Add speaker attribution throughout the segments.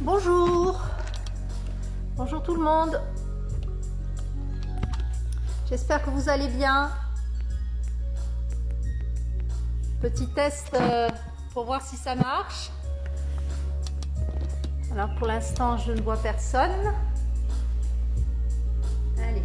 Speaker 1: Bonjour, bonjour tout le monde. J'espère que vous allez bien. Petit test pour voir si ça marche. Alors pour l'instant, je ne vois personne. Allez.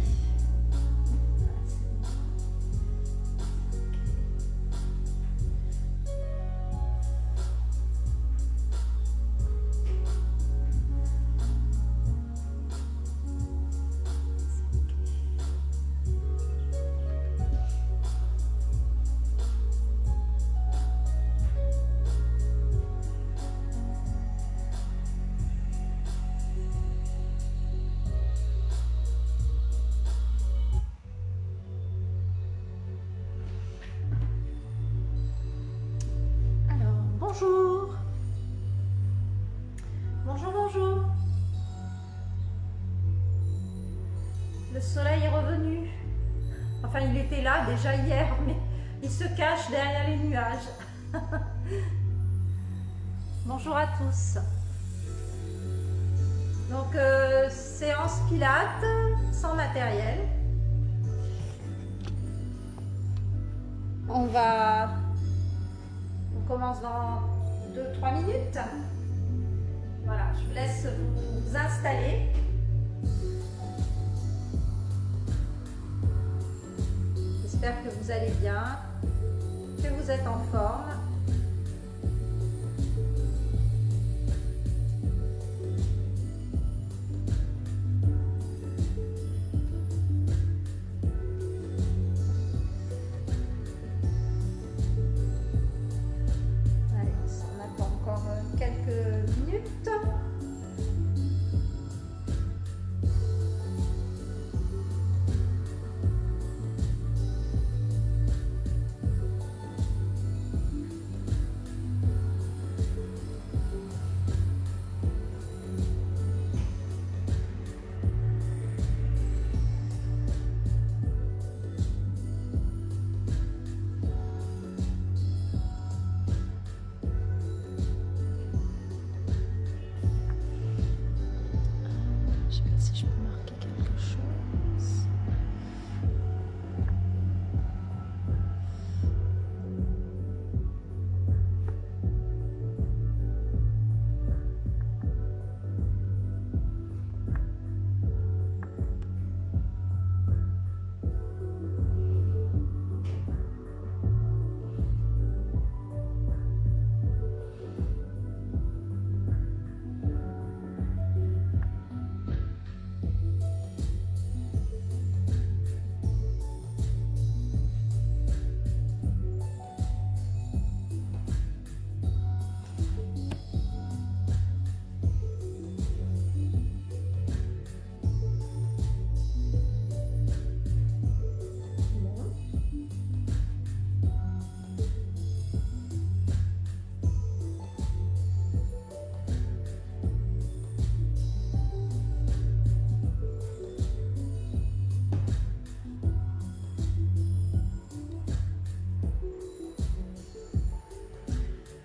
Speaker 1: Bonjour. Bonjour, bonjour. Le soleil est revenu. Enfin, il était là déjà hier, mais il se cache derrière les nuages. Bonjour à tous. Donc, séance pilates sans matériel. On commence dans 2-3 minutes. Voilà, je vous laisse vous installer. J'espère que vous allez bien, que vous êtes en forme. Quelques minutes.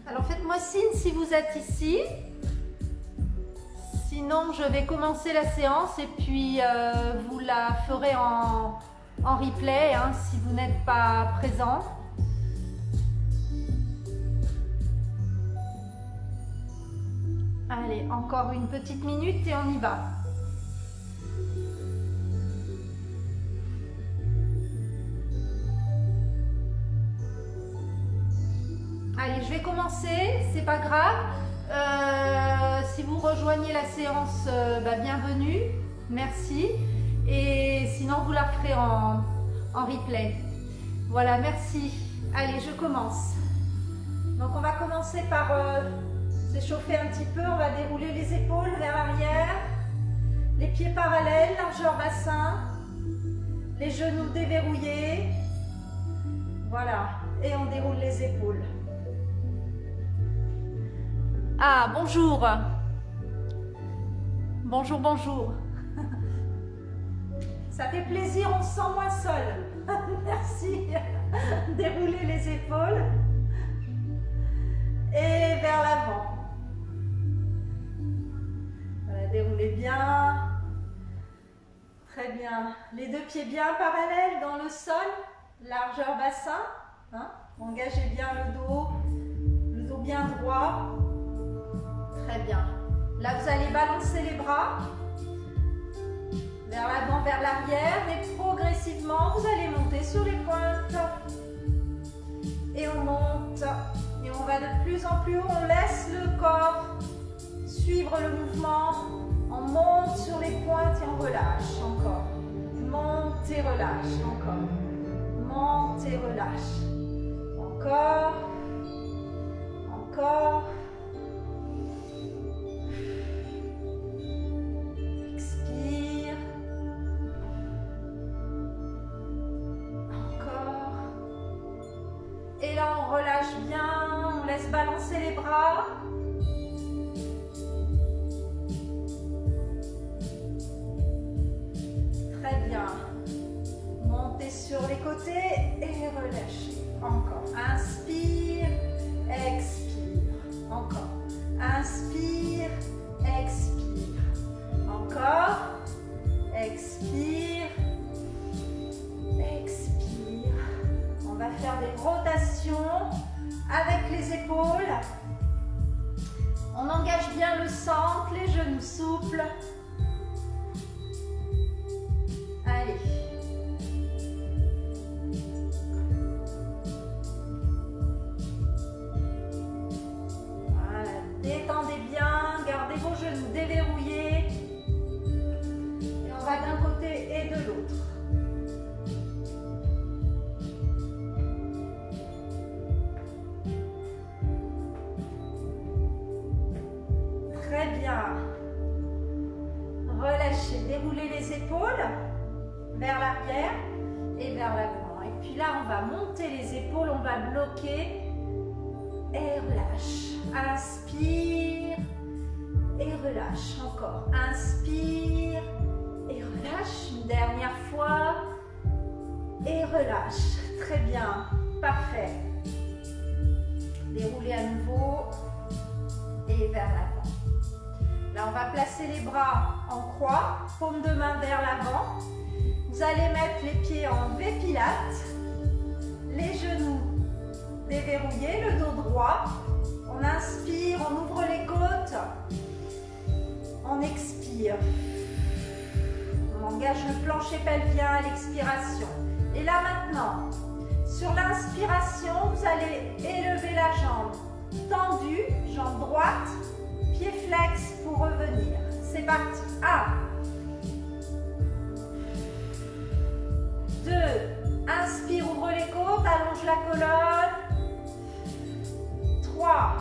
Speaker 1: Alors faites-moi signe si vous êtes ici. Sinon, je vais commencer la séance et puis vous la ferez en replay hein, si vous n'êtes pas présent. Allez, encore une petite minute et on y va. Allez, je vais commencer, c'est pas grave. Si vous rejoignez la séance, bienvenue, merci. Et sinon, vous la ferez en replay. Voilà, merci. Allez, je commence. Donc, on va commencer par s'échauffer un petit peu. On va dérouler les épaules vers l'arrière, les pieds parallèles, largeur bassin, les genoux déverrouillés. Voilà, et on déroule les épaules. Ah, bonjour. Bonjour, bonjour. Ça fait plaisir, on se sent moins seul. Merci. Déroulez les épaules. Et vers l'avant. Très bien. Les deux pieds bien parallèles dans le sol, largeur bassin. Hein? Engagez bien le dos bien droit. Très bien. Là, vous allez balancer les bras vers l'avant, vers l'arrière et progressivement, vous allez monter sur les pointes. Et on monte. Et on va de plus en plus haut. On laisse le corps suivre le mouvement. On monte sur les pointes et on relâche encore. Monte et relâche encore. Monte et relâche. Encore. Encore. Expire. Encore. Et là, on relâche bien. On laisse balancer les bras. Très bien. Montez sur les côtés et relâchez. Encore. Inspire, expire. Encore. Inspire, expire. Encore. Expire, expire. On va faire des rotations avec les épaules. On engage bien le centre, les genoux souples. Allez. Voilà, détendez bien, gardez vos genoux déverrouillés. Et on va d'un côté et de l'autre. Très bien. Relâchez, déroulez les épaules vers l'arrière et vers l'avant. Et puis là, on va monter les épaules, on va bloquer et relâche. Inspire et relâche. Encore. Inspire et relâche. Une dernière fois et relâche. Très bien. Parfait. Déroulez à nouveau et vers l'avant. Là, on va placer les bras en croix, paume de main vers l'avant. Vous allez mettre les pieds en V-Pilates, les genoux déverrouillés, le dos droit. On inspire, on ouvre les côtes. On expire. On engage le plancher pelvien à l'expiration. Et là maintenant, sur l'inspiration, vous allez élever la jambe tendue, jambe droite, pied flex pour revenir. C'est parti. 1. 2. Inspire, ouvre les côtes, allonge la colonne. 3.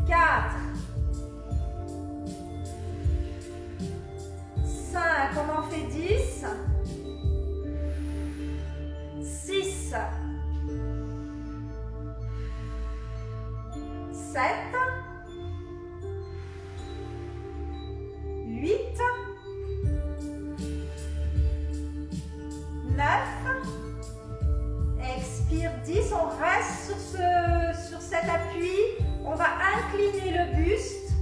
Speaker 1: 4. 5. On en fait 10. 6. 7. 8, 9, expire 10, on reste sur cet appui, on va incliner le buste,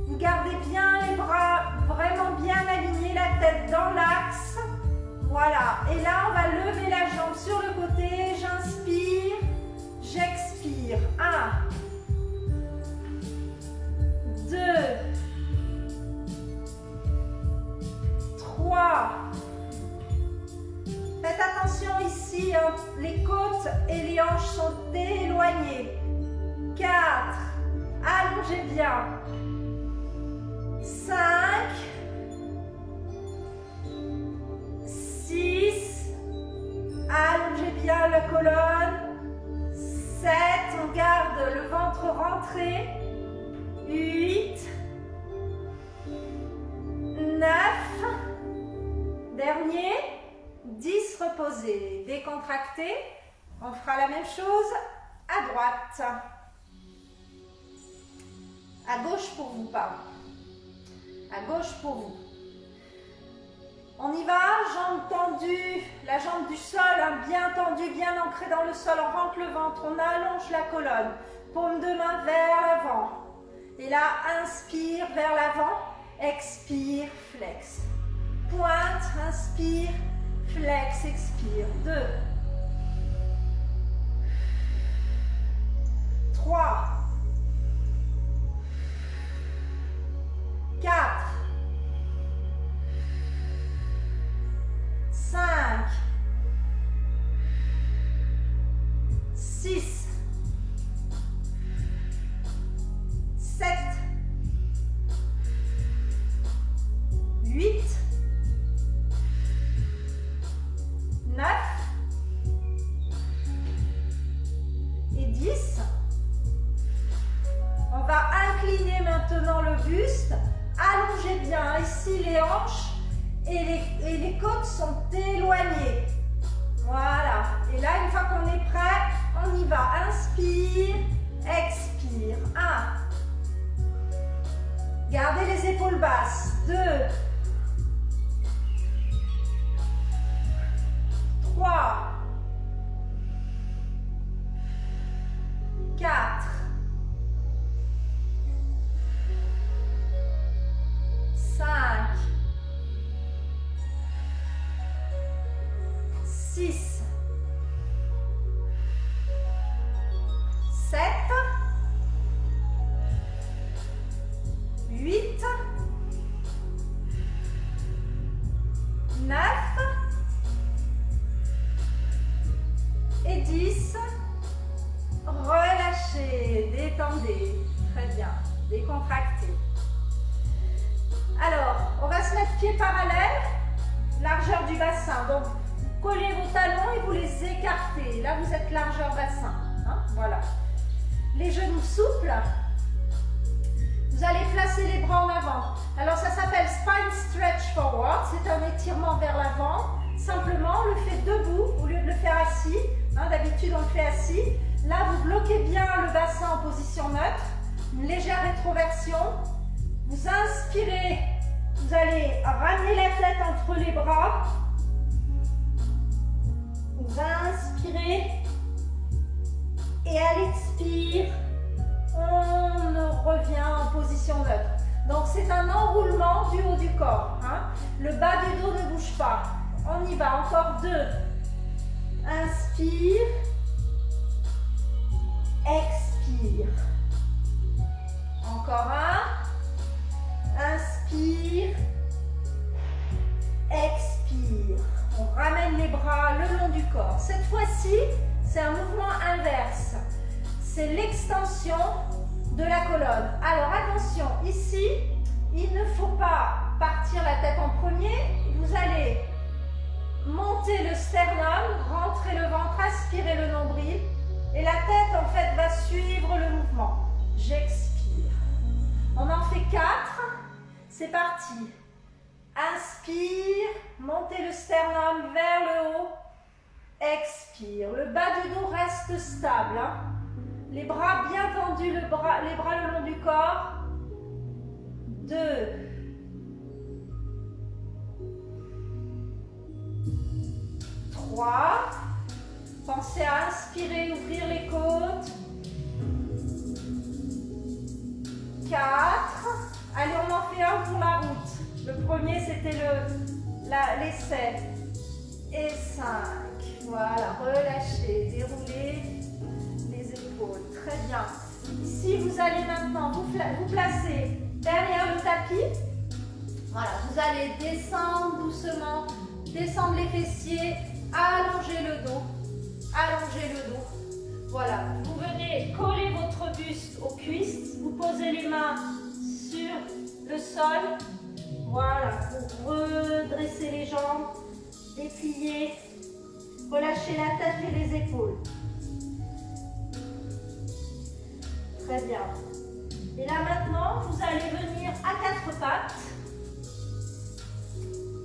Speaker 1: vous gardez bien les bras vraiment bien alignés, la tête dans l'axe, voilà, et là on va lever la jambe sur le côté, j'inspire, j'expire, 1, 2, 3. Faites attention ici, hein, les côtes et les hanches sont éloignées. 4. Allongez bien. 5. 6. Allongez bien la colonne. 7. On garde le ventre rentré. 8. 9. Dernier, 10, reposez, décontractez. On fera la même chose à droite. À gauche pour vous, pardon. À gauche pour vous. On y va, jambes tendues, la jambe du sol, hein, bien tendue, bien ancrée dans le sol. On rentre le ventre, on allonge la colonne. Paume de main vers l'avant. Et là, inspire vers l'avant, expire, flex. Pointe, inspire, flex, expire. 2, 3, 4, 5, 6, 7, 8, 9 et 10. On va incliner maintenant le buste. Allongez bien ici les hanches et les côtes sont éloignées. Voilà. Et là, une fois qu'on est prêt, on y va. Inspire, expire. 1. Gardez les épaules basses. 2. 3. 4. 5. 6. 7. 8. 9. Et 10. Relâchez, détendez. Très bien. Décontractez. Alors, on va se mettre pieds parallèles, largeur du bassin. Donc, collez vos talons et vous les écartez. Là, vous êtes largeur bassin. Hein, voilà. Les genoux souples. Vous allez placer les bras en avant. Alors, ça s'appelle Spine Stretch Forward. C'est un étirement vers l'avant. Simplement, on le fait debout au lieu de le faire assis. Hein, d'habitude, on le fait assis. Là, vous bloquez bien le bassin en position neutre. Une légère rétroversion. Vous inspirez. Vous allez ramener la tête entre les bras. Vous inspirez. Et à l'expire, on revient en position neutre. Donc, c'est un enroulement du haut du corps. Hein. Le bas du dos ne bouge pas. On y va. Encore 2. Inspire. Expire. Encore 1. Inspire. Expire. On ramène les bras le long du corps. Cette fois-ci, c'est un mouvement inverse. C'est l'extension de la colonne. Alors attention, ici, il ne faut pas partir la tête en premier. Vous allez monter le sternum, rentrer le ventre, aspirer le nombril. Et la tête, en fait, va suivre le mouvement. J'expire. On en fait 4. C'est parti. Inspire, montez le sternum vers le haut. Expire. Le bas du dos reste stable. Hein. Les bras bien tendus, les bras le long du corps. 2. 3. Pensez à inspirer, ouvrir les côtes. 4. Allez, on en fait un pour la route. Le premier, c'était l'essai. Et 5. Voilà, relâchez, déroulez les épaules. Très bien. Ici, vous allez maintenant vous placer derrière le tapis. Voilà, vous allez descendre doucement, descendre les fessiers, allonger le dos. Allongez le dos. Voilà, vous venez coller votre buste aux cuisses. Vous posez les mains sur le sol. Voilà, pour redresser les jambes, déplier, relâchez la tête et les épaules. Très bien. Et là maintenant, vous allez venir à 4 pattes.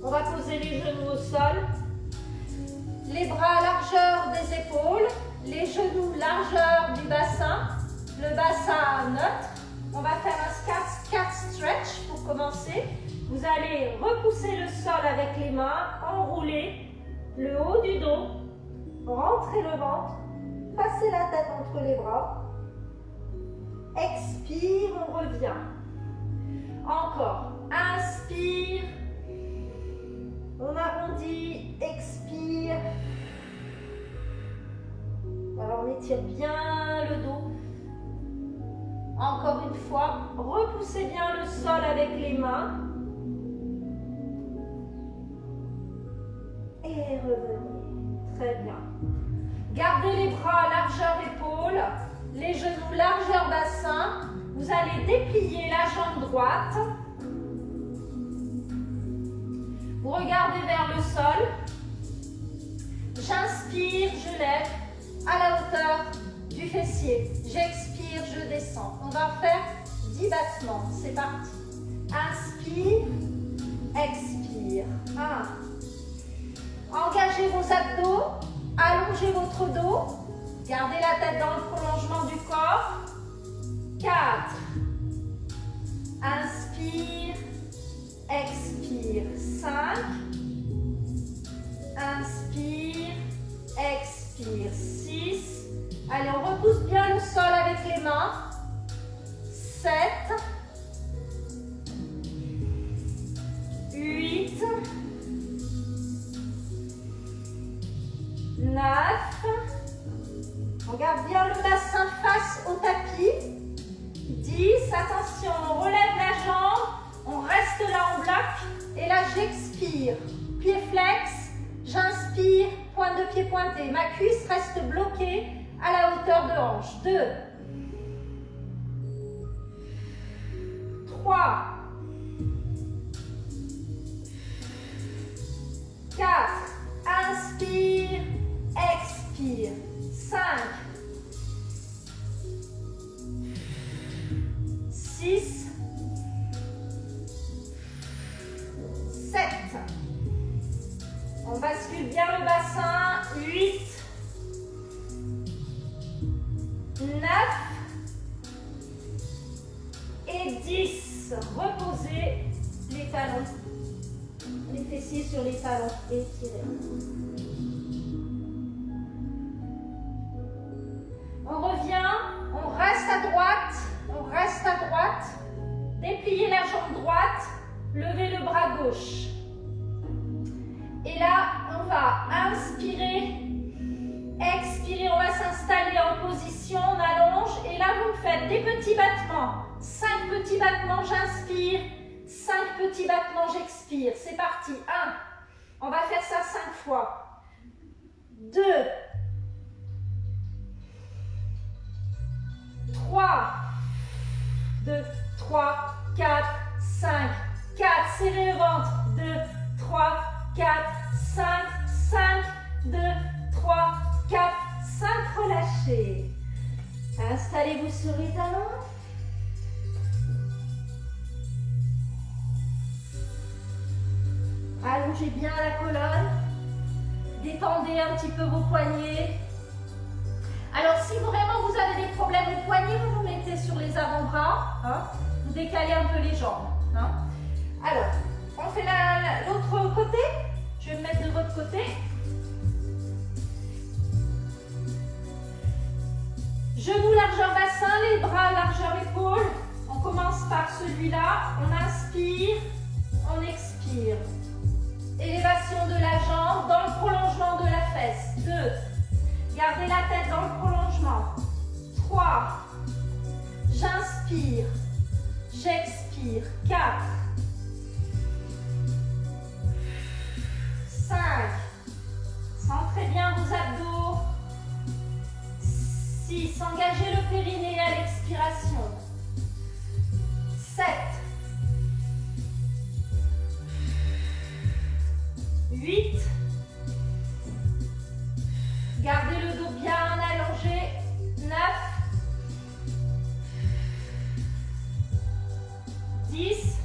Speaker 1: On va poser les genoux au sol. Les bras à largeur des épaules, les genoux largeur du bassin, le bassin neutre. On va faire un cat stretch pour commencer. Vous allez repousser le sol avec les mains, enrouler le haut du dos, rentrer le ventre, passer la tête entre les bras. expire, on revient. Encore, inspire, on arrondit, expire. Alors on étire bien le dos. Encore une fois, repoussez bien le sol avec les mains. Et revenez. Très bien. Gardez les bras largeur épaule, les genoux largeur bassin. Vous allez déplier la jambe droite. Vous regardez vers le sol. J'inspire, je lève à la hauteur du fessier. J'expire, je descends. On va faire 10 battements. C'est parti. Inspire, expire. 1. Engagez vos abdos, allongez votre dos. Gardez la tête dans le prolongement du corps. 4. Inspire, expire. 5. Inspire, expire. 6. Allez, on repousse bien le sol avec les mains. 7. 8. 9. On garde bien le bassin face au tapis. 10. Attention, on relève la jambe. On reste là en bloc. Et là, j'expire. Pied flex. J'inspire. Pointe de pied pointé. Ma cuisse reste bloquée à la hauteur de hanche. 2. 3. 4. Inspire. Expire. 5. 6. 7. On bascule bien le bassin. 8. 9. Et 10. Reposez les talons. Les fessiers sur les talons. Étirez. On revient. On reste à droite. On reste à droite. Dépliez la jambe droite. Levez le bras gauche. Et là, on va inspirer. Expirer, on va s'installer en position. On allonge. Et là, vous me faites des petits battements. 5 petits battements, j'inspire. 5 petits battements, j'expire. C'est parti. 1. On va faire ça 5 fois. 2. 3. 2, 3, 4, 5. 4. Serrez le ventre. 2, 3, 4, 5. 5. 2, 3, 4, 5. Relâchez. Installez-vous sur les talons. Allongez bien la colonne. Détendez un petit peu vos poignets. Alors, si vraiment vous avez des problèmes aux poignets, vous vous mettez sur les avant-bras. Vous décalez un peu les jambes. Alors, on fait l'autre côté. Je vais me mettre de votre côté. Genoux largeur bassin, les bras largeur épaule. On commence par celui-là. On inspire, on expire. Élévation de la jambe dans le prolongement de la fesse. 2. Gardez la tête dans le prolongement. 3. J'inspire. J'expire. 4. 5. Centrez bien vos abdos. 6. Engagez le périnée à l'expiration. 7. 8. Gardez le dos bien allongé. 9. 10.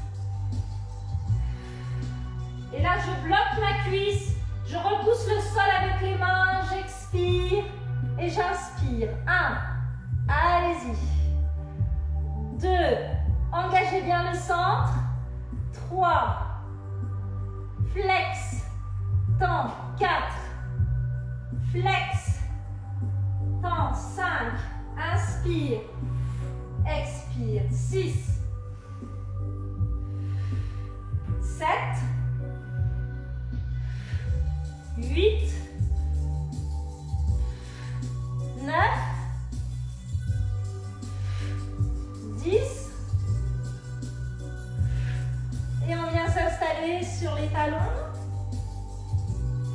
Speaker 1: Et là, je bloque ma cuisse. Je repousse le sol avec les mains. J'expire et j'inspire. 1. Allez-y. 2. Engagez bien le centre. 3. Flex. Tends. 4. Flex. Tends. 5. Inspire. expire. 6, 7, 8, 9, 10. Et on vient s'installer sur les talons.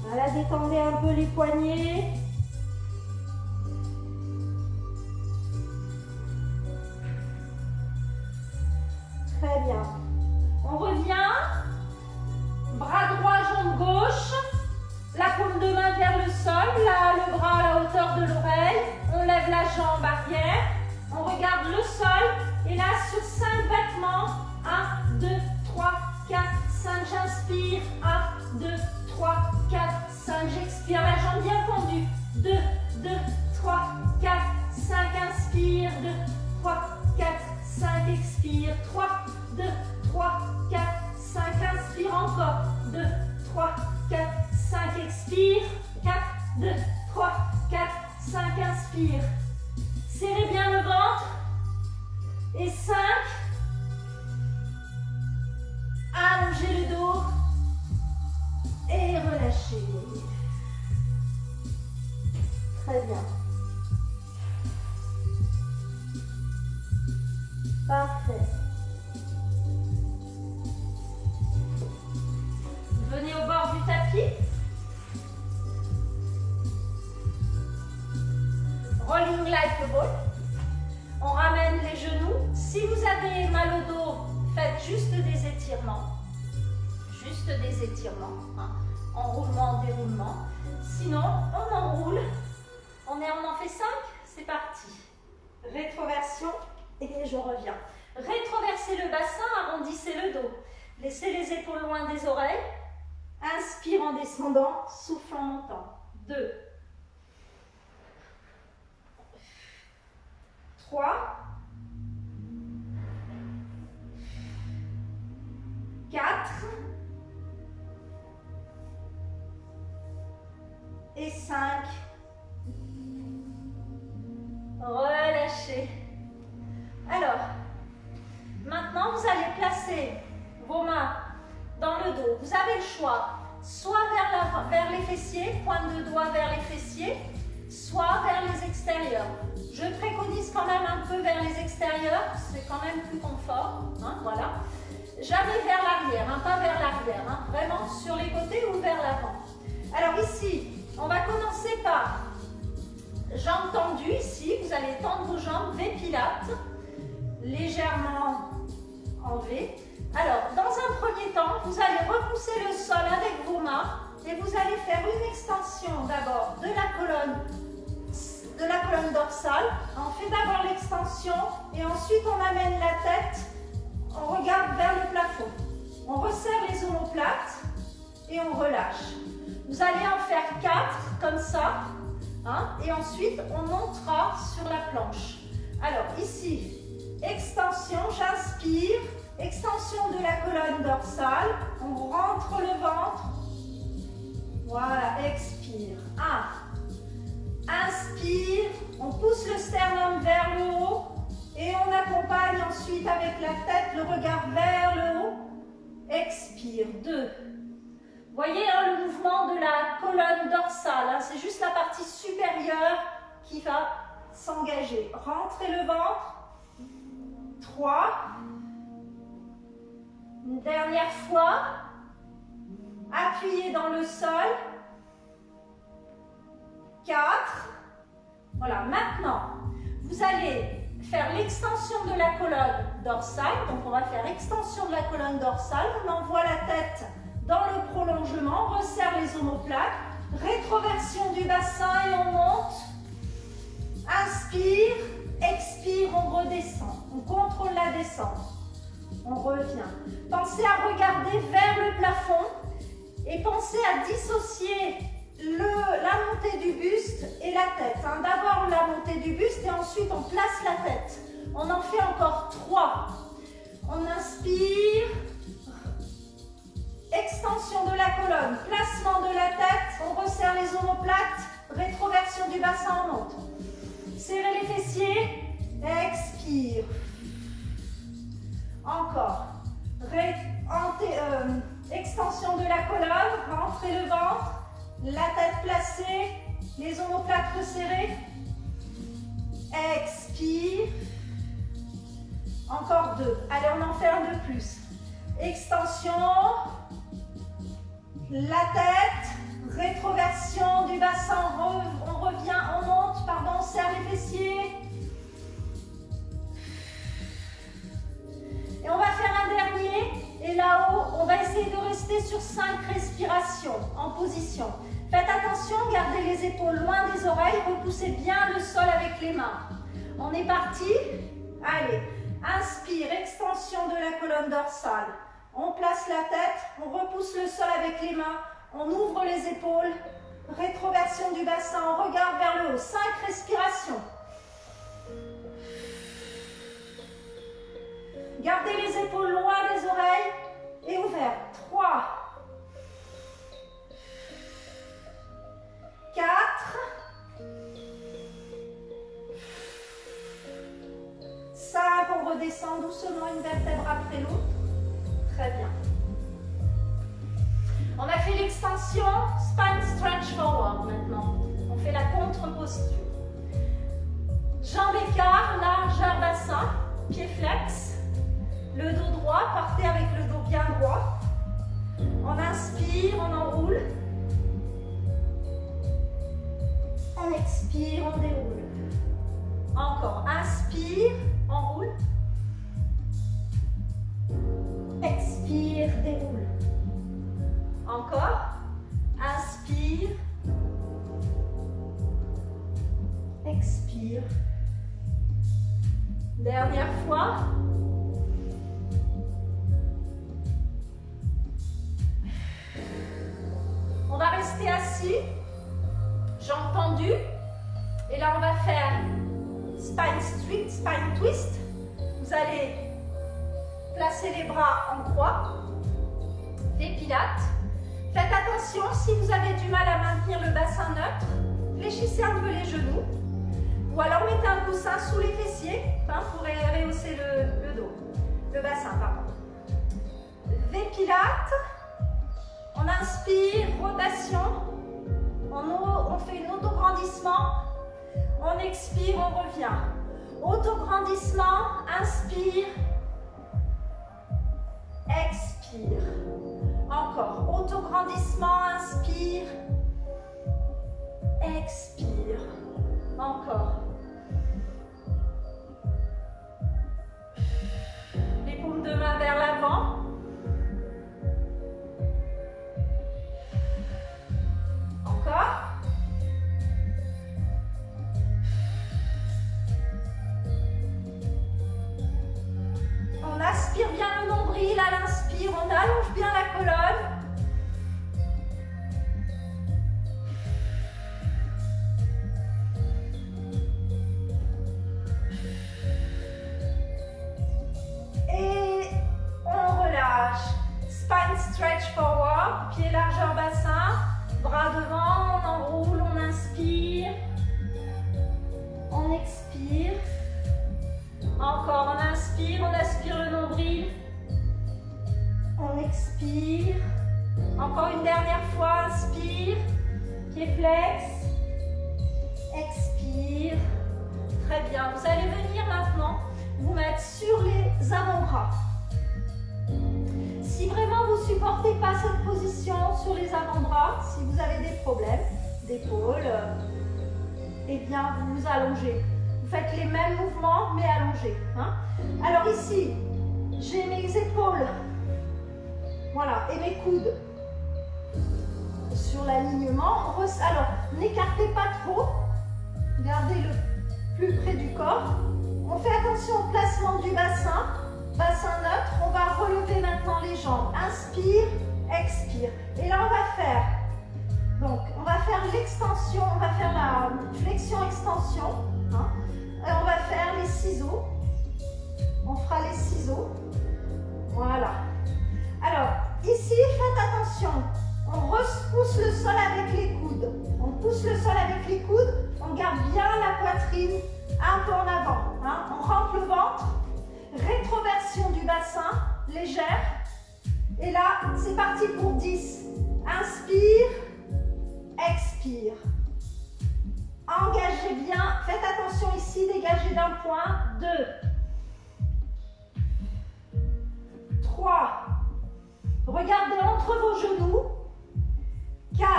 Speaker 1: Voilà, détendez un peu les poignets. Très bien. On revient. Bras droit, jambe gauche. La paume de main vers le sol. Là, le bras à la hauteur de l'oreille. On lève la jambe arrière. On regarde le sol. Et là, sur 5 battements. 1, 2, 3, 4, 5. J'inspire. 1, 2, 3, 4, 5. J'expire. La jambe bien tendue. 2, 2, 3, 4, 5. Inspire. 2, 3, 4, 5. Expire. 3, 2, 3, 4, 5. Inspire encore. 2, 3, 4, 5. Expire. 4, 2, 3, 4, 5. Inspire. Serrez bien le ventre. Et 5. Allongez le dos. Et relâchez. Très bien. Parfait. Venez au bord du tapis. Rolling like a ball. On ramène les genoux. Si vous avez mal au dos, faites juste des étirements. Juste des étirements. Hein. Enroulement, déroulement. Sinon, on enroule. On en fait 5. C'est parti. Rétroversion. Et je reviens. Rétroversez le bassin, arrondissez le dos. Laissez les épaules loin des oreilles. Inspire en descendant, souffle en montant. 2, 3, 4 et 5. Relâchez. Alors, maintenant vous allez placer vos mains dans le dos. Vous avez le choix, soit vers les fessiers, pointe de doigt vers les fessiers, soit vers les extérieurs. Je préconise quand même un peu vers les extérieurs, c'est quand même plus confort. Hein, voilà. Jamais vers l'arrière, hein, pas vers l'arrière, hein, vraiment sur les côtés ou vers l'avant. Alors ici, on va commencer par jambes tendues. Ici, vous allez tendre vos jambes, V pilates, légèrement en V. Alors, dans un premier temps, vous allez repousser le sol avec vos mains et vous allez faire une extension d'abord de la colonne dorsale. On fait d'abord l'extension et ensuite on amène la tête, on regarde vers le plafond. On resserre les omoplates et on relâche. Vous allez en faire 4 comme ça, hein, et ensuite on montera sur la planche. Alors ici, extension, j'inspire. Extension de la colonne dorsale, on rentre le ventre, voilà, expire, 1, inspire, on pousse le sternum vers le haut et on accompagne ensuite avec la tête, le regard vers le haut, expire, 2. Voyez hein, le mouvement de la colonne dorsale, hein, c'est juste la partie supérieure qui va s'engager. Rentrez le ventre, 3. Une dernière fois, appuyez dans le sol, 4. Voilà, maintenant, vous allez faire l'extension de la colonne dorsale. Donc, on va faire extension de la colonne dorsale. On envoie la tête dans le prolongement, on resserre les omoplates, rétroversion du bassin et on monte. Inspire, expire, on redescend. On contrôle la descente. On revient. Pensez à regarder vers le plafond et pensez à dissocier la montée du buste et la tête. Hein. D'abord la montée du buste et ensuite on place la tête. On en fait encore 3. On inspire. Extension de la colonne. Placement de la tête. On resserre les omoplates. Rétroversion du bassin, on monte. Serrez les fessiers. Expire. expire. Encore 2. Allez, on en fait un de plus. Extension. La tête. Rétroversion du bassin. On revient, on monte, pardon, on serre les fessiers. Et on va faire un dernier. Et là-haut, on va essayer de rester sur 5 respirations en position. Faites attention, gardez les épaules loin des oreilles, repoussez bien le sol avec les mains. On est parti. Allez, inspire, extension de la colonne dorsale. On place la tête, on repousse le sol avec les mains, on ouvre les épaules. Rétroversion du bassin, on regarde vers le haut. 5 respirations. Gardez les épaules loin des oreilles et ouvertes. 3, 4, 5. On redescend doucement une vertèbre après l'autre. Très bien. On a fait l'extension spine stretch forward maintenant. On fait la contre-posture. Jambes écart, largeur bassin, pied flex. Le dos droit, partez avec le dos bien droit. On inspire, on enroule. On expire, on déroule. Encore, inspire, enroule. Expire, déroule. Encore, inspire. Expire. Dernière fois. On va rester assis, jambes tendues. Et là, on va faire spine twist. Vous allez placer les bras en croix. Des pilates. Faites attention, si vous avez du mal à maintenir le bassin neutre, fléchissez un peu les genoux. Ou alors mettez un coussin sous les fessiers pour rehausser le dos. Le bassin, pardon. Des pilates. On inspire, rotation, on fait un autograndissement, on expire, on revient. Autograndissement, inspire, expire. Encore, autograndissement, inspire, expire. Encore. Les paumes de main vers l'avant. Encore. On aspire bien le nombril à l'inspire, on allonge bien la colonne. Et on relâche. Spine stretch forward, pied largeur bassin. Bras devant, on enroule, on inspire, on expire. Encore, on aspire le nombril, on expire. Encore une dernière fois, inspire, pied flex, expire. Très bien, vous allez venir maintenant vous mettre sur les avant-bras. Si vraiment vous ne supportez pas cette position sur les avant-bras, si vous avez des problèmes d'épaule, eh bien vous vous allongez. Vous faites les mêmes mouvements mais allongés. Alors ici, j'ai mes épaules, voilà, et mes coudes sur l'alignement. Alors, n'écartez pas trop, gardez-le plus près du corps. On fait attention au placement du bassin. Bassin neutre, on va relever maintenant les jambes. Inspire, expire. Et là, on va faire l'extension, on va faire la flexion-extension. Et on va faire les ciseaux. On fera les ciseaux. Voilà. Alors, ici, faites attention. On repousse le sol avec les coudes. On pousse le sol avec les coudes. On garde bien la poitrine un peu en avant. On rentre le ventre. Rétroversion du bassin, légère. Et là, c'est parti pour 10. Inspire, expire. Engagez bien. Faites attention ici, dégagez engagez d'un point. 2, 3, regardez entre vos genoux. 4,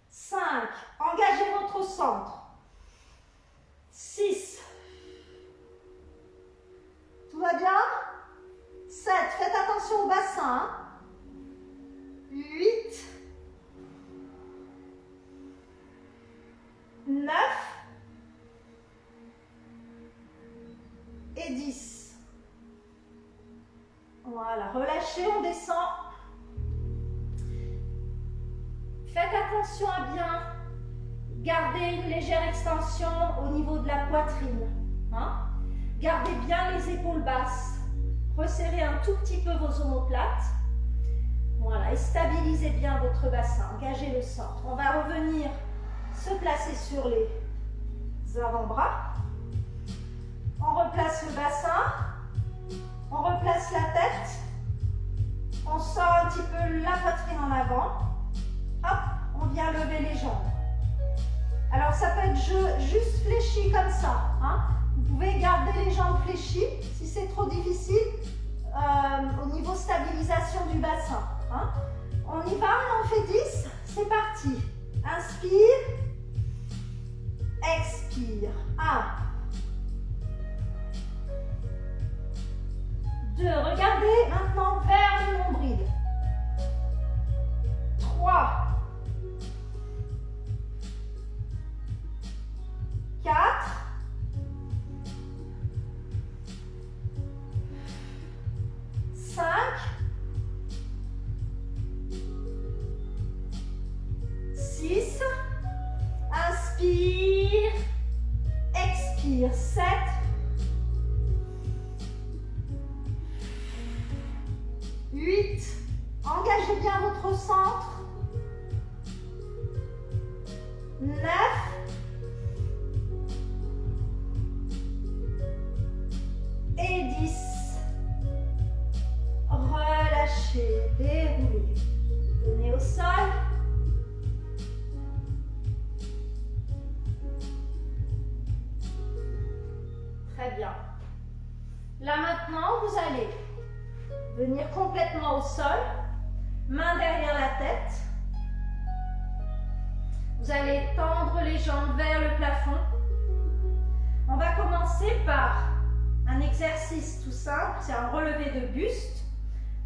Speaker 1: 5, engagez votre centre. 6, tout va bien? 7, faites attention au bassin. 8, 9 et 10. Voilà, relâchez, on descend. Faites attention à bien garder une légère extension au niveau de la poitrine. Hein? Gardez bien les épaules basses. Resserrez un tout petit peu vos omoplates. Voilà, et stabilisez bien votre bassin. Engagez le centre. On va revenir se placer sur les avant-bras. On replace le bassin. On replace la tête. On sort un petit peu la poitrine en avant. Hop, on vient lever les jambes. Alors ça peut être juste fléchi comme ça. Hein. Vous pouvez garder les jambes fléchies si c'est trop difficile au niveau stabilisation du bassin. Hein. On y va, on fait 10. C'est parti. Inspire. Expire. 1. 2. Regardez maintenant vers le nombril. 3. 4. 5. 6. Inspire. Expire. 7. 8. Engagez bien votre centre. 9. Et 10. Relâchez, déroulez. Venez au sol. Très bien. Là maintenant, vous allez venir complètement au sol, main derrière la tête. Vous allez tendre les jambes vers le plafond. On va commencer par un exercice tout simple, c'est un relevé de buste.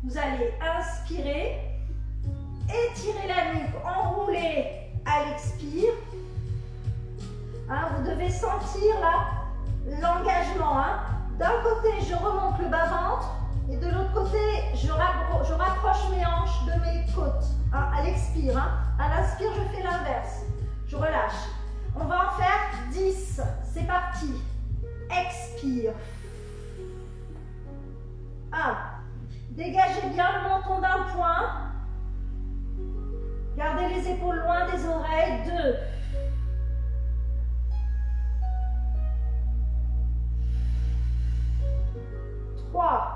Speaker 1: Vous allez inspirer, étirer la nuque, enrouler à l'expire. Hein, vous devez sentir là l'engagement. Hein. D'un côté, je remonte le bas-ventre et de l'autre côté, je rapproche mes hanches de mes côtes. Hein, à l'expire. Hein. À l'inspire, je fais l'inverse. Je relâche. On va en faire 10. C'est parti. Expire. 1. Dégagez bien le menton d'un point. Gardez les épaules loin des oreilles. 2. 3.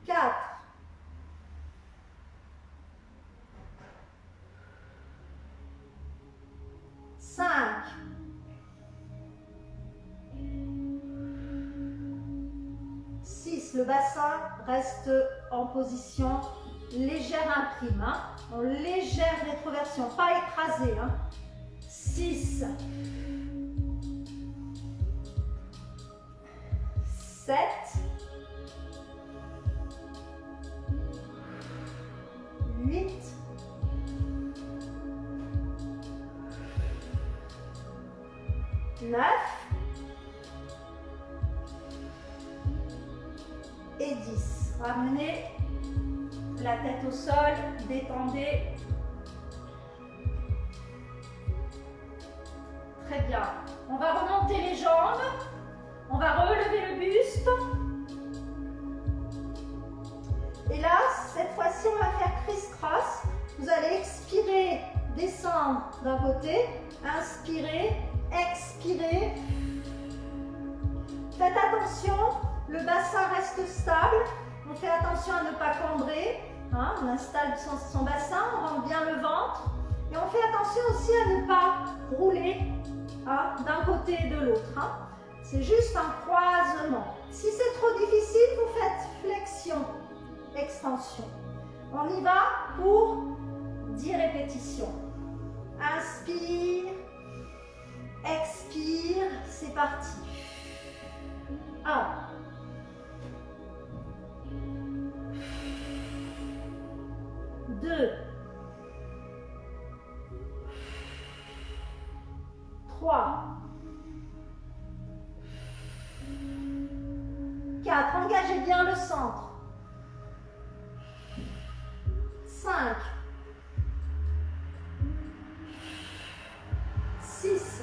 Speaker 1: 4. 5. 6. Le bassin reste en position légère imprime, hein, en légère rétroversion, pas écrasé. Hein. 6. 7. 8. 9 et 10. Ramenez la tête au sol, détendez. Très bien. On va remonter les jambes. On va relever le buste. Et là, cette fois-ci, on va faire criss-cross. Vous allez expirer, descendre d'un côté, inspirer, expirer. Faites attention, le bassin reste stable. On fait attention à ne pas cambrer. Hein, on installe son bassin, on rentre bien le ventre. Et on fait attention aussi à ne pas rouler hein, d'un côté et de l'autre. Hein. C'est juste un croisement. Si c'est trop difficile, vous faites flexion, extension. On y va pour 10 répétitions. Inspire, expire, c'est parti. 1. 2. 3. 4. Engagez bien le centre. 5. 6.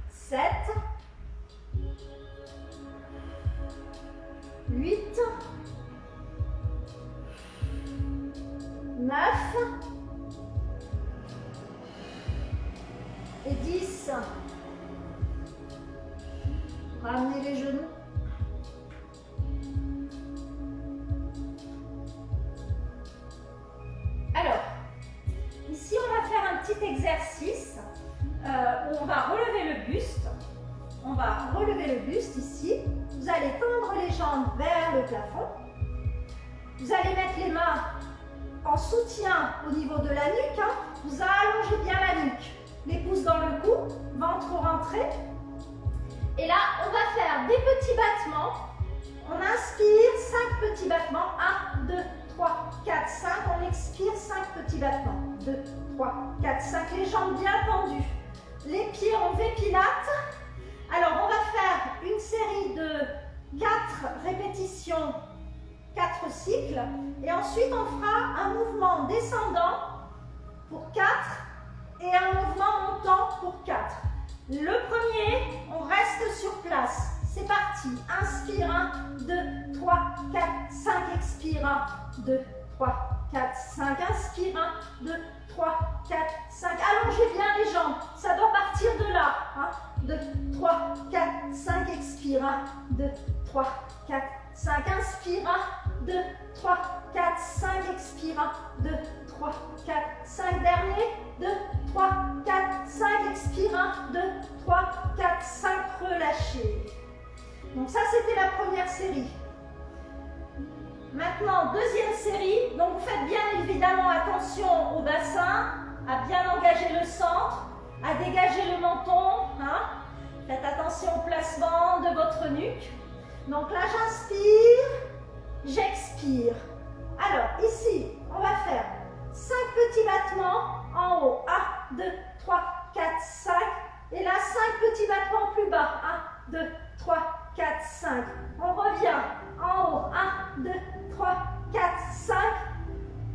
Speaker 1: 7. 8. 9. Et 10. Ramenez les genoux. Alors, ici on va faire un petit exercice où on va relever le buste. On va relever le buste ici. Vous allez tendre les jambes vers le plafond. Vous allez mettre les mains en soutien au niveau de la nuque. Hein. Vous allongez bien la nuque. Les pouces dans le cou, ventre rentré. Et là, on va faire des petits battements. On inspire, 5 petits battements. 1, 2, 3, 4, 5. On expire, 5 petits battements. 2, 3, 4, 5. Les jambes bien tendues. Les pieds, on fait pilates. Alors, on va faire une série de 4 répétitions, 4 cycles. Et ensuite, on fera un mouvement descendant pour 4 et un mouvement montant pour 4. Le premier, on reste sur place. C'est parti. Inspire, 1, 2, 3, 4, 5. Expire, 1, 2, 3, 4, 5. Inspire, 1, 2, 3, 4, 5. Allongez bien les jambes. Ça doit partir de là. 1, 2, 3, 4, 5. Expire, 1, 2, 3, 4, 5. Inspire, 1, 2, 3, 4, 5. Expire, 1, 2, 3, 4, 5. Dernier. 2, 3, 4, 5. Expire, 1, 2, 3, 4, 5. Relâchez. Donc ça, c'était la première série. Maintenant, deuxième série. Donc, vous faites bien évidemment attention au bassin, à bien engager le centre, à dégager le menton. Hein. Faites attention au placement de votre nuque. Donc là, j'inspire, j'expire. Alors, ici, on va faire 5 petits battements en haut. 1, 2, 3, 4, 5. Et là, 5 petits battements plus bas. 1, 2, 3, 4, 5. On revient en haut. 1, 2, 3, 4, 5.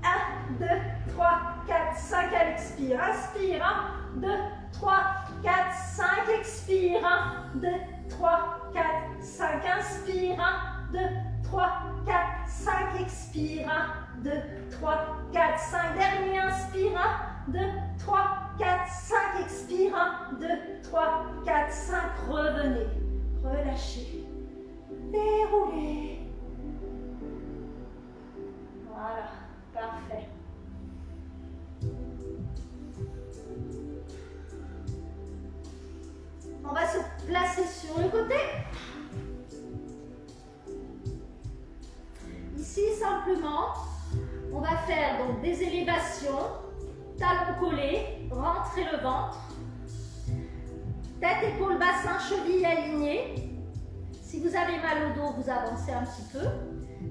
Speaker 1: 1, 2, 3, 4, 5. Elle expire. Inspire. 1, 2, 3, 4, 5. Expire. 1, 2, 3, 4, 5. Inspire. 1, 2, 3, 4, 5. Expire. 1, 2, 3, 4, 5. Dernier. Inspire. 1, 2, 3, 4, 5. Expire. 1, 2, 3, 4, 5. Revenez. Relâchez. Déroulez. Voilà. Parfait. On va se placer sur le côté. Ici, simplement, on va faire donc des élévations, talons collés, rentrer le ventre, tête, épaules, bassin, chevilles alignées. Si vous avez mal au dos, vous avancez un petit peu.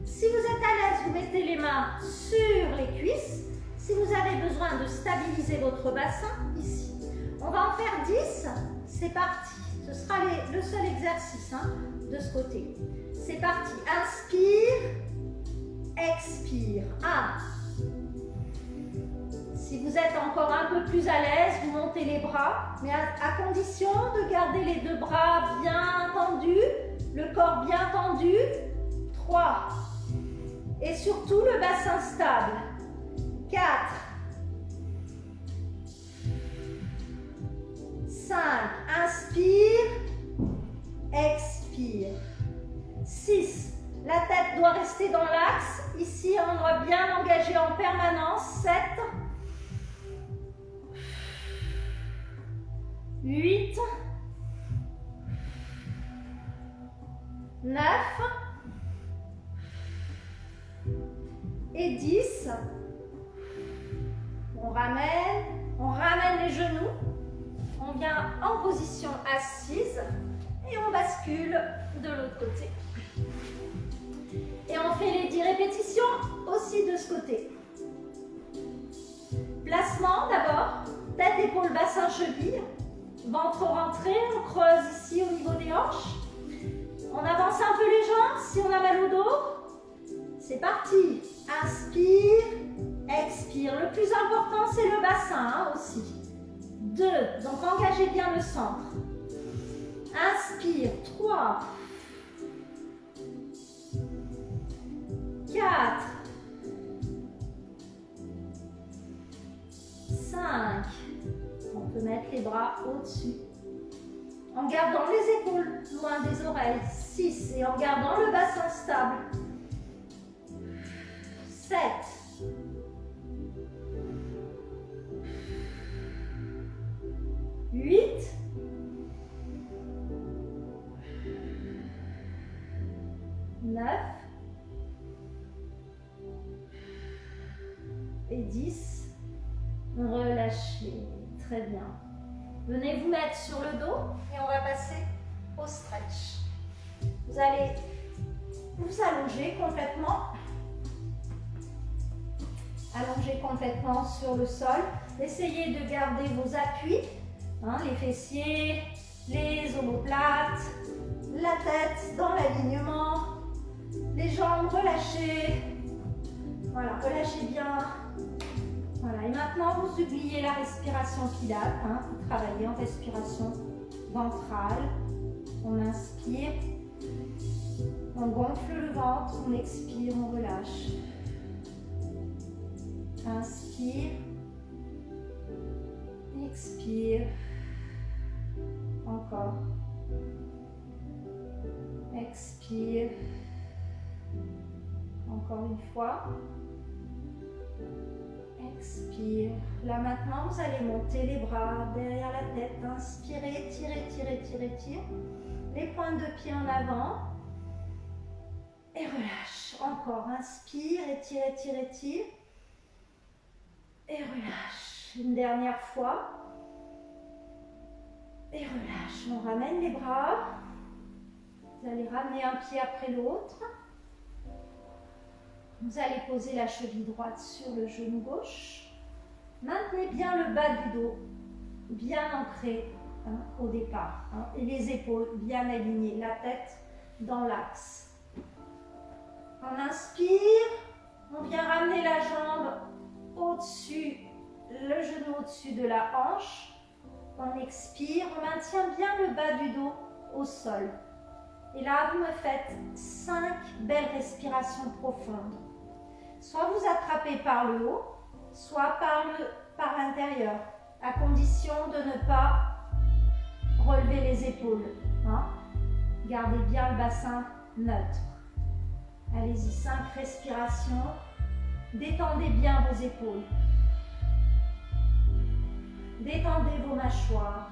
Speaker 1: Si vous êtes à l'aise, vous mettez les mains sur les cuisses. Si vous avez besoin de stabiliser votre bassin, ici. On va en faire 10. C'est parti. Ce sera le seul exercice hein, de ce côté. C'est parti. Inspire. Expire. 1. Si vous êtes encore un peu plus à l'aise, vous montez les bras, mais à condition de garder les 2 bras bien tendus, le corps bien tendu. 3. Et surtout le bassin stable. 4. 5. Inspire. Expire. 6. La doit rester dans l'axe. Ici, on doit bien engager en permanence. 7, 8, 9 et 10. On ramène les genoux. On vient en position assise et on bascule de l'autre côté. Et on fait les 10 répétitions aussi de ce côté. Placement d'abord, tête, épaule, bassin, cheville. Ventre rentré, on creuse ici au niveau des hanches. On avance un peu les jambes si on a mal au dos. C'est parti. Inspire, expire. Le plus important, c'est le bassin aussi. 2, donc engagez bien le centre. Inspire, 3, 4, 5. On peut mettre les bras au-dessus. En gardant les épaules loin des oreilles. 6. Et en gardant le bassin stable. 7. 8. 9. Et 10. Relâchez. Très bien. Venez vous mettre sur le dos et on va passer au stretch. Vous allez vous allonger complètement. Allongez complètement sur le sol. Essayez de garder vos appuis, les fessiers, les omoplates, la tête dans l'alignement, les jambes relâchées. Voilà, relâchez bien. Voilà, et maintenant vous oubliez la respiration pilates, vous travaillez en respiration ventrale. On inspire, on gonfle le ventre, on expire, on relâche. Inspire, expire, encore, expire, encore une fois. Expire. Là maintenant, vous allez monter les bras derrière la tête. Inspirez, tirez, tirez, tirez, tirez. Les pointes de pied en avant. Et relâche. Encore. Inspire et tirez, tirez, tirez. Et relâche. Une dernière fois. Et relâche. On ramène les bras. Vous allez ramener un pied après l'autre. Vous allez poser la cheville droite sur le genou gauche. Maintenez bien le bas du dos, bien ancré au départ. Et les épaules bien alignées, la tête dans l'axe. On inspire, on vient ramener la jambe au-dessus, le genou au-dessus de la hanche. On expire, on maintient bien le bas du dos au sol. Et là, vous me faites 5 belles respirations profondes. Soit vous attrapez par le haut, soit par l'intérieur, à condition de ne pas relever les épaules. Gardez bien le bassin neutre. Allez-y, 5 respirations. Détendez bien vos épaules. Détendez vos mâchoires.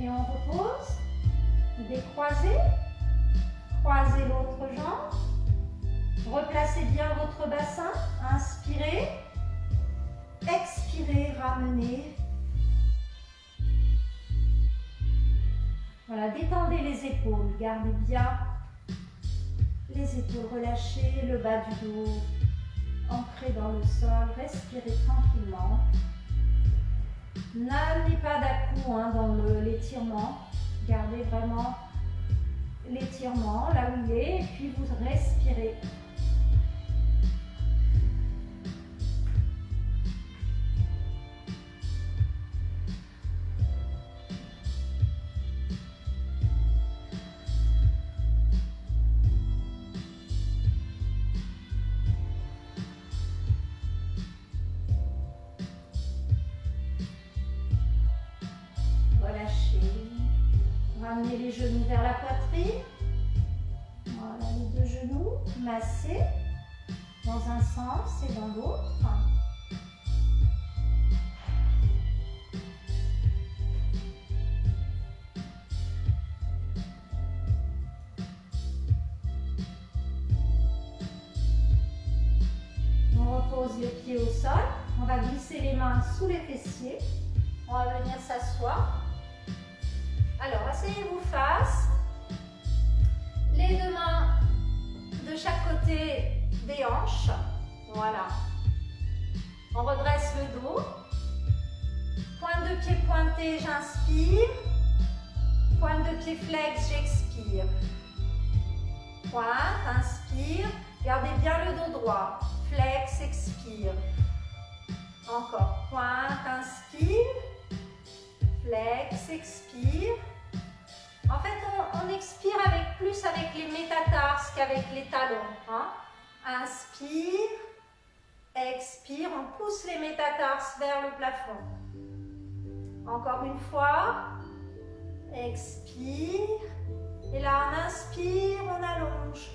Speaker 1: Et on repose, décroisez, croisez l'autre jambe, replacez bien votre bassin, inspirez, expirez, ramenez. Voilà, détendez les épaules, gardez bien les épaules relâchées, le bas du dos ancré dans le sol, respirez tranquillement. N'amenez pas d'à-coup dans l'étirement. Gardez vraiment l'étirement là où il est et puis vous respirez. les genoux vers la poitrine. Voilà, les deux genoux massés dans un sens et dans l'autre. On repose les pieds au sol. On va glisser les mains sous les fessiers. On va venir s'asseoir. Alors, asseyez-vous face. Les deux mains de chaque côté des hanches. Voilà. On redresse le dos. Pointe de pied pointée, j'inspire. Pointe de pied flex, j'expire. Pointe, inspire. Gardez bien le dos droit. Flex, expire. Encore. Pointe, inspire. Flex, expire. En fait, on expire plus avec les métatarses qu'avec les talons. Hein. Inspire, expire. On pousse les métatarses vers le plafond. Encore une fois. Expire. Et là, on inspire, on allonge.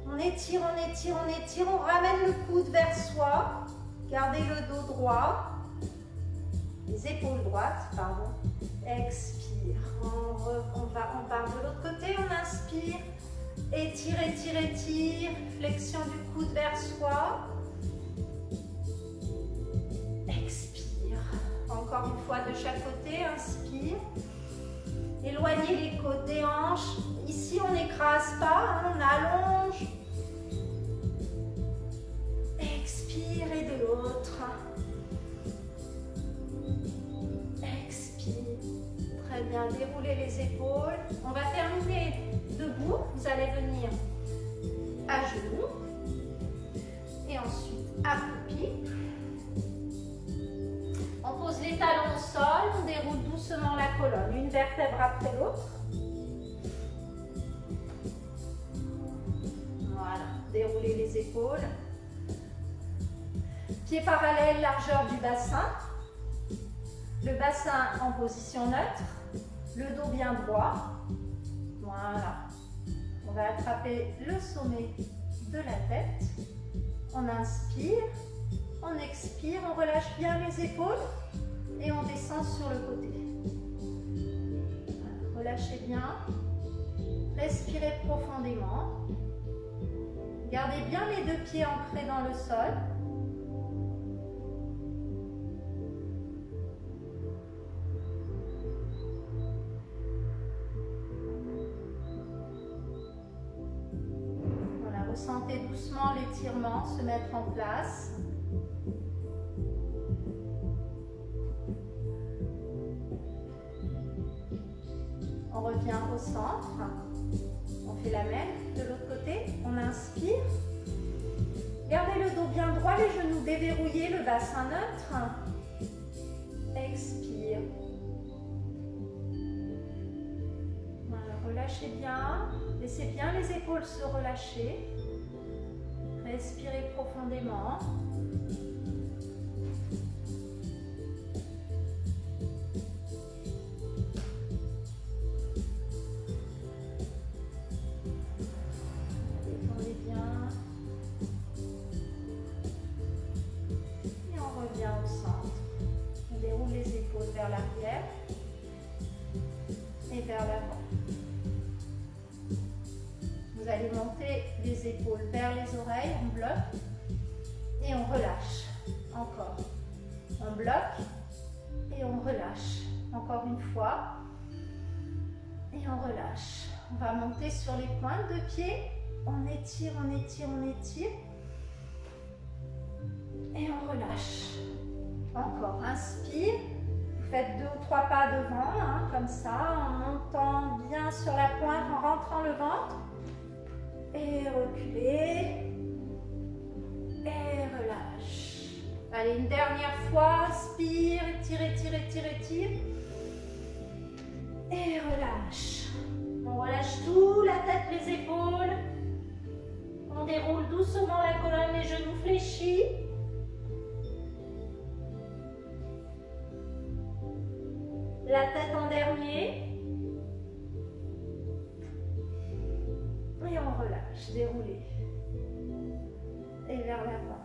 Speaker 1: On étire, on étire, on étire. On ramène le coude vers soi. Gardez le dos droit. Les épaules droites, pardon. Expire. On part de l'autre côté. On inspire. Étire, étire, étire. Flexion du coude vers soi. Expire. Encore une fois de chaque côté. Inspire. Éloignez les côtes des hanches. Ici, on n'écrase pas. On allonge. Expire et de l'autre. Expire. Très bien, déroulez les épaules. On va terminer debout. Vous allez venir à genoux. Et ensuite accroupi. On pose les talons au sol. On déroule doucement la colonne. Une vertèbre après l'autre. Voilà, déroulez les épaules. Pieds parallèles, largeur du bassin. Le bassin en position neutre. Le dos bien droit. Voilà. On va attraper le sommet de la tête. On inspire. On expire. On relâche bien les épaules. Et on descend sur le côté. Voilà. Relâchez bien. Respirez profondément. Gardez bien les deux pieds ancrés dans le sol. Sentez doucement l'étirement se mettre en place. On revient au centre. On fait la même de l'autre côté. On inspire. Gardez le dos bien droit, les genoux déverrouillés, le bassin neutre. Expire. Voilà, relâchez bien. Laissez bien les épaules se relâcher. Respirez profondément. Détendez bien. Et on revient au centre. On déroule les épaules vers l'arrière et vers l'avant. Vous allez monter les épaules vers les oreilles, on bloque et on relâche. Encore. On bloque et on relâche. Encore une fois. Et on relâche. On va monter sur les pointes de pied. On étire, on étire, on étire. Et on relâche. Encore. Inspire. Vous faites 2 ou 3 pas devant, hein, comme ça, en montant bien sur la pointe, en rentrant le ventre. Et reculez. Et relâche. Allez, une dernière fois. Inspire, étire, étire, étire, étire. Et relâche. On relâche tout, la tête, les épaules. On déroule doucement la colonne, les genoux fléchis. La tête en dernier. lâche, déroulez. Et vers l'avant.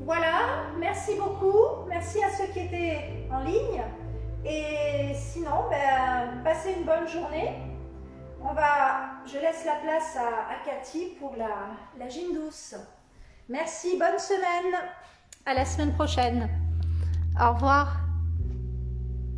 Speaker 1: Voilà, merci beaucoup. Merci à ceux qui étaient en ligne. Et sinon, ben, passez une bonne journée. Je laisse la place à Cathy pour la gym douce. Merci, bonne semaine. À la semaine prochaine. Au revoir.